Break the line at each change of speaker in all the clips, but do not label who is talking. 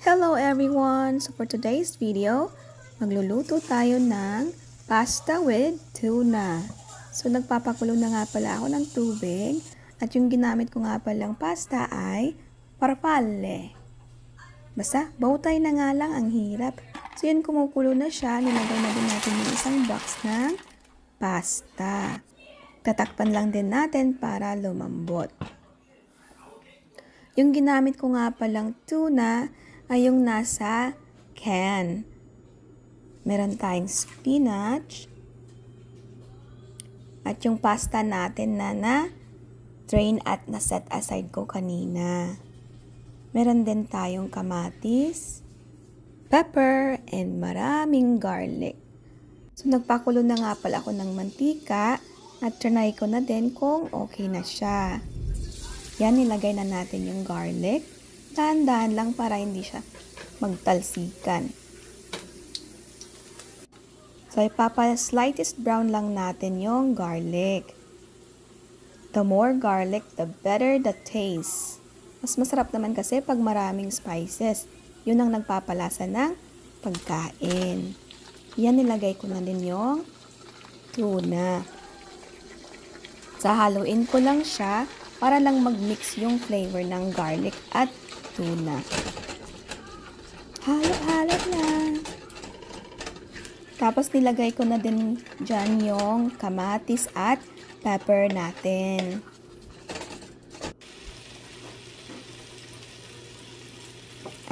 Hello everyone! So for today's video, magluluto tayo ng pasta with tuna. So nagpapakulo na nga pala ako ng tubig at yung ginamit ko nga palang pasta ay farfalle. Basta, bawtay na nga lang, ang hirap. So yun, kumukulo na siya, nilagay na din natin yung isang box ng pasta. Tatakpan lang din natin para lumambot. Yung ginamit ko nga palang tuna ay yung nasa can. Meron tayong spinach. At yung pasta natin na drain at na-set aside ko kanina. Meron din tayong kamatis, pepper, and maraming garlic. So nagpakulo na nga pala ako ng mantika at trinay ko na din kung okay na siya. Yan, nilagay na natin yung garlic. Dahan-dahan lang para hindi siya magtalsikan. So, ipapa-slightest brown lang natin yung garlic. The more garlic, the better the taste. Mas masarap naman kasi pag maraming spices. Yun ang nagpapalasa ng pagkain. Yan, nilagay ko na din yung tuna. Haluin ko lang siya para lang mag-mix yung flavor ng garlic at tuna. Halo-halo lang. Tapos nilagay ko na din dyan yung kamatis at pepper natin.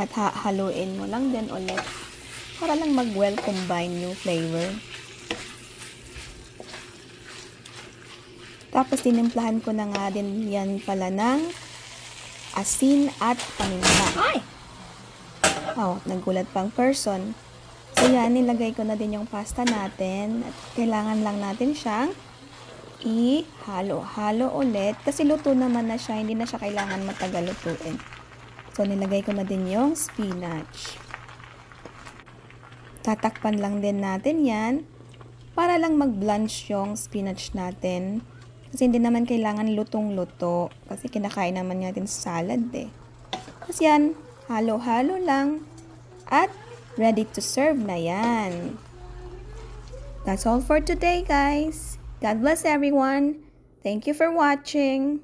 At haluin mo lang din ulit para lang mag-well combine yung flavor. Tapos tinimplahan ko na nga din yan pala ng asin at paminta. Ay! Oh, nagulat pang person. So yan, nilagay ko na din yung pasta natin. At kailangan lang natin siyang ihalo-halo ulit. Kasi luto naman na siya, hindi na siya kailangan matagal lutuin. So nilagay ko na din yung spinach. Tatakpan lang din natin yan para lang mag-blanch yung spinach natin. Kasi hindi naman kailangan lutong-luto. Kasi kinakain naman natin sa salad eh. Tapos yan, halo-halo lang. At ready to serve na yan. That's all for today, guys. God bless everyone. Thank you for watching.